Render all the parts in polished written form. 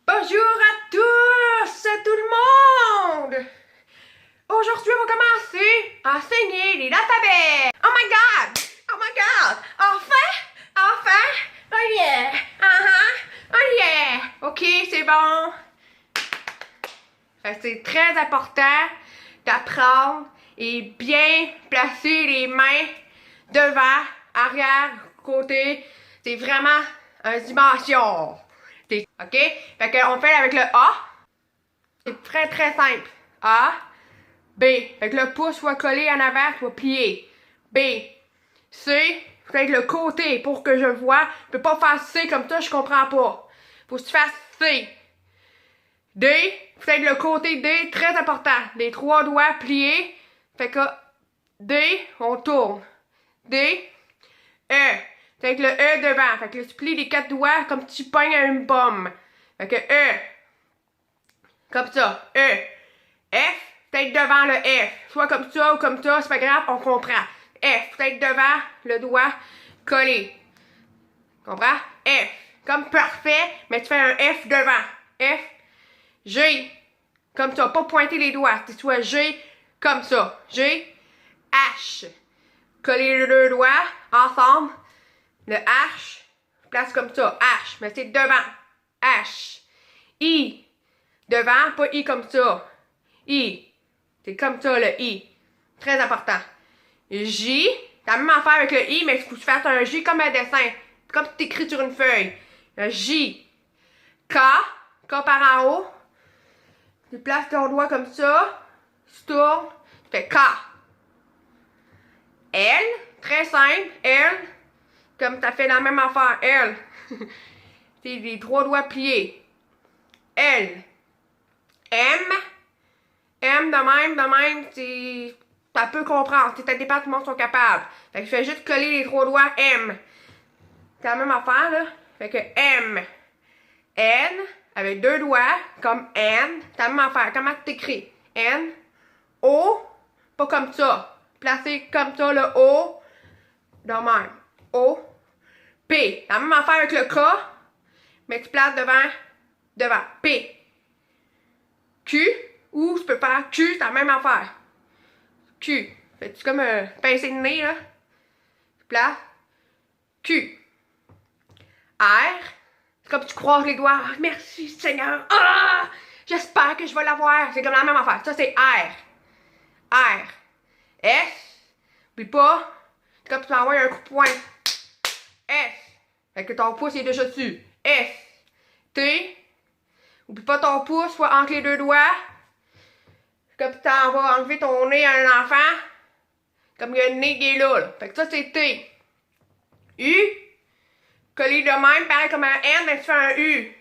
Bonjour à tous, tout le monde! Aujourd'hui, on va commencer à enseigner les alphabets. Oh my god! Oh my god! Enfin! Oh yeah! Oh yeah! Ok, c'est bon. C'est très important d'apprendre et bien placer les mains devant, arrière, côté. C'est vraiment une dimension. OK? Fait qu'on fait avec le A. C'est très simple. A, B. Fait que le pouce soit collé en avant, soit plié. B. C. Fait que le côté pour que je vois. Je peux pas faire C comme ça, je comprends pas. Faut que tu fasses C. D. Fait que le côté D, très important. Les trois doigts pliés. Fait que D, on tourne. D. E. Fait que le E devant. Fait que là, tu plies les quatre doigts comme tu pognes à une pomme. Fait que E. Comme ça. E. F. Peut-être devant le F. Soit comme ça ou comme ça, c'est pas grave, on comprend. F. Peut-être devant le doigt collé. Comprends? F. Comme parfait, mais tu fais un F devant. F. G. Comme ça. Pas pointer les doigts. Tu soit G comme ça. G. H. Coller les deux doigts ensemble. Le H, place comme ça. H, mais c'est devant. H. I. Devant, pas I comme ça. I. C'est comme ça, le I. Très important. J. T'as même affaire avec le I, mais il faut que tu fasses un J comme un dessin. Comme tu t'écris sur une feuille. Le J. K. K par en haut. Tu places ton doigt comme ça. Tu tournes. Tu fais K. L. Très simple. L. Comme t'as fait la même affaire. L. C'est les trois doigts pliés. L. M. M de même, ça peut comprendre. Ça dépend, tout le monde sont capables. Fait que je fais juste coller les trois doigts M. C'est la même affaire, là. Fait que M. N. Avec deux doigts, comme N. C'est la même affaire. Comment tu t'écris? N. O. Pas comme ça. Placé comme ça, le O. De même. O. P. La même affaire avec le K. Mais tu places devant. P. Q. Ou tu peux faire Q, c'est la même affaire. Q. Fais-tu comme un pincé de nez, là? Tu places. Q. R. C'est comme tu croises les doigts. Ah, merci Seigneur. Ah! J'espère que je vais l'avoir. C'est comme la même affaire. Ça, c'est R. R. S. Oublie pas. C'est comme tu m'envoies un coup de poing. S. Fait que ton pouce est déjà dessus. S. T. Oublie pas ton pouce, soit entre les deux doigts. Comme tu t'en vas enlever ton nez à un enfant. Comme il y a le nez qui est là. Fait que ça, c'est T. U. Collé de même, pareil comme un N, mais tu fais un U.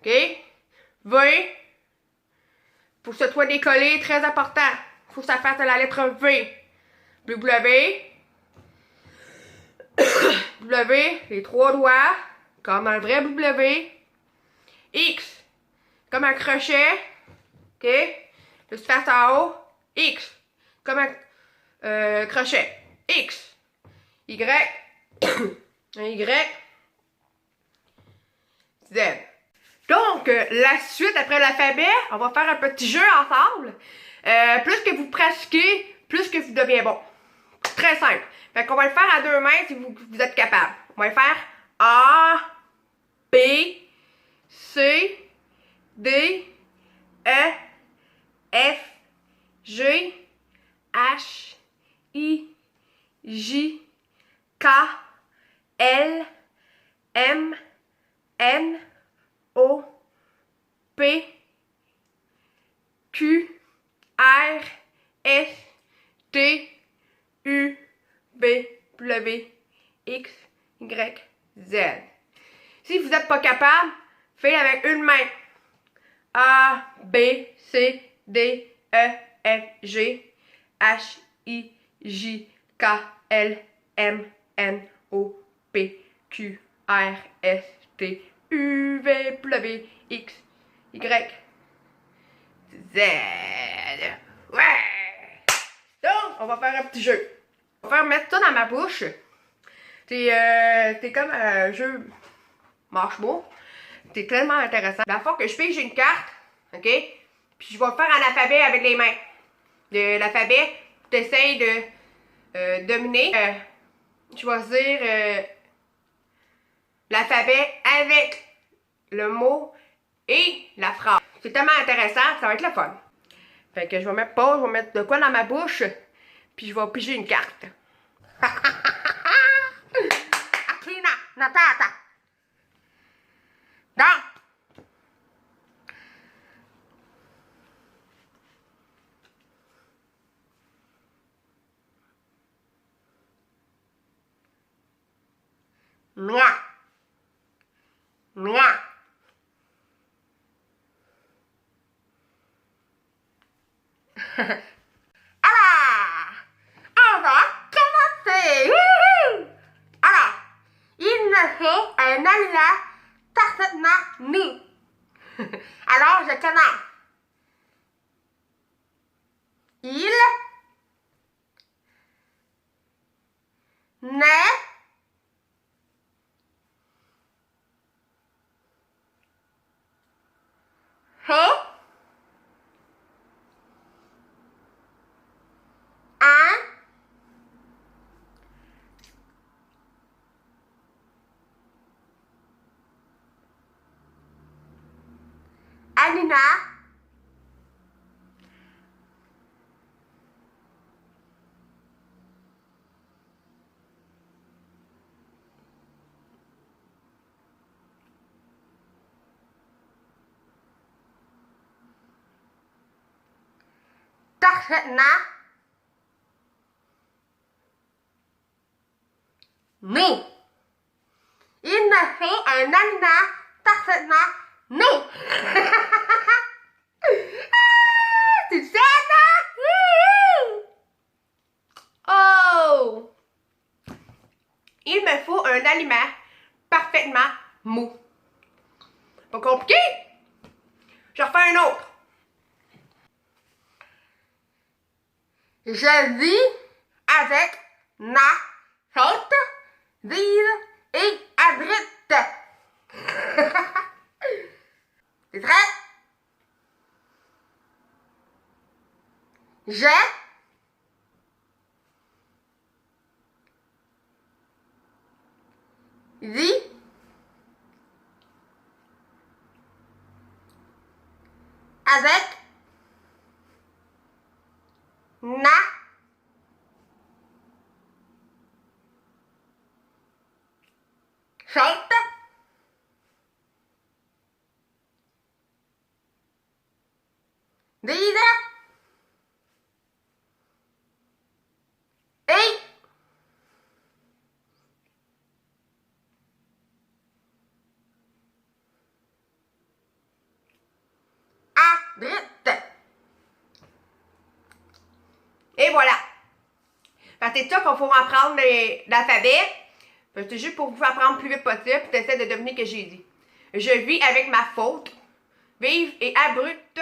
OK? V. Faut que ça soit décollé, très important. Faut que ça fasse la lettre V. W. W, les trois doigts, comme un vrai W. X, comme un crochet. OK? Là, tu fasses en haut. X, comme un crochet. X. Y. Un Y. Z. Donc, la suite après l'alphabet, on va faire un petit jeu ensemble. Plus que vous pratiquez, plus que vous devenez bon. Très simple. Fait qu'on va le faire à deux mains si vous êtes capable. On va le faire A, B, C, D, E, F, G, H, I, J, K, L, M, N, O, P, Q, R, S, T, U, B, W, X, Y, Z. Si vous n'êtes pas capable, faites avec une main. A, B, C, D, E, F, G, H, I, J, K, L, M, N, O, P, Q, R, S, T, U, V, W, X, Y, Z. Ouais! Donc, on va faire un petit jeu. On va faire mettre ça dans ma bouche. C'est comme un jeu marche-beau. C'est tellement intéressant. La fois que je pige une carte, ok? Puis je vais le faire en alphabet avec les mains. De l'alphabet, tu essaies de dominer. Choisir l'alphabet avec le mot et la phrase. C'est tellement intéressant, ça va être le fun. Fait que je vais mettre pause, je vais mettre de quoi dans ma bouche, puis je vais piger une carte. Akina, Natata. Non. Mia. Mia. Alors, on va commencer. Alors, il me fait un aliment parfaitement nu. Alors, je commence. Il ne fait un aliment parfaitement nu. Il me fait un aliment parfaitement nu. C'est ça, ça? Oh! Il me faut un aliment parfaitement mou. Pas compliqué? Je refais un autre. Je vis avec ma haute vive et abrite. C'est vrai? Je vis avec ma haute vive et abrite. Et voilà. Fait que c'est ça qu'il faut apprendre l'alphabet. C'est juste pour vous faire apprendre plus vite possible. Tu essaies de deviner ce que j'ai dit. Je vis avec ma faute. Vive et abrupte.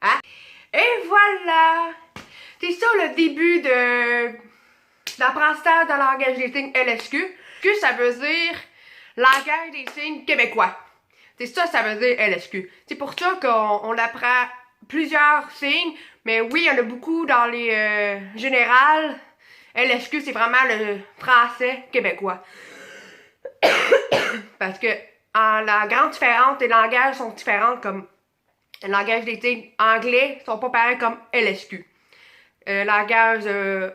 Hein? Et voilà. C'est ça le début de l'apprentissage de langage des signes LSQ. Que ça veut dire langage des signes québécois. C'est ça, ça veut dire LSQ. C'est pour ça qu'on apprend plusieurs signes. Mais oui, il y en a beaucoup dans les générales. LSQ, c'est vraiment le français québécois. Parce que la grande différence, les langages sont différents, comme le langage des signes anglais sont pas pareils comme LSQ. Langage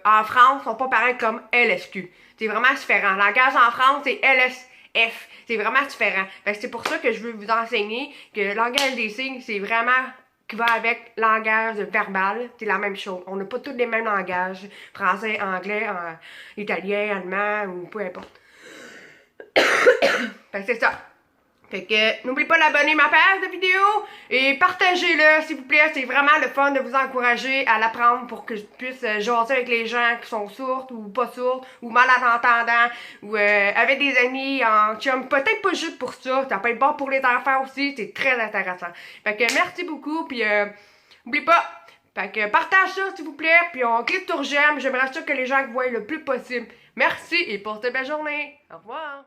en France sont pas pareils comme LSQ. C'est vraiment différent. Langage en France, c'est LSF. C'est vraiment différent. Fait que c'est pour ça que je veux vous enseigner que le langage des signes, c'est vraiment qui va avec langage verbal. C'est la même chose. On n'a pas tous les mêmes langages. Français, anglais, italien, allemand ou peu importe. Fait que c'est ça. Fait que n'oubliez pas d'abonner ma page de vidéo et partagez-le s'il vous plaît. C'est vraiment le fun de vous encourager à l'apprendre pour que je puisse jaser avec les gens qui sont sourds ou pas sourds ou malentendants ou avec des amis en chum. Peut-être pas juste pour ça. Ça peut être bon pour les enfants aussi. C'est très intéressant. Fait que merci beaucoup. Puis n'oubliez pas. Fait que partage ça s'il vous plaît. Puis on clique sur j'aime. J'aimerais ça que les gens voient le plus possible. Merci et passez une belle journée. Au revoir.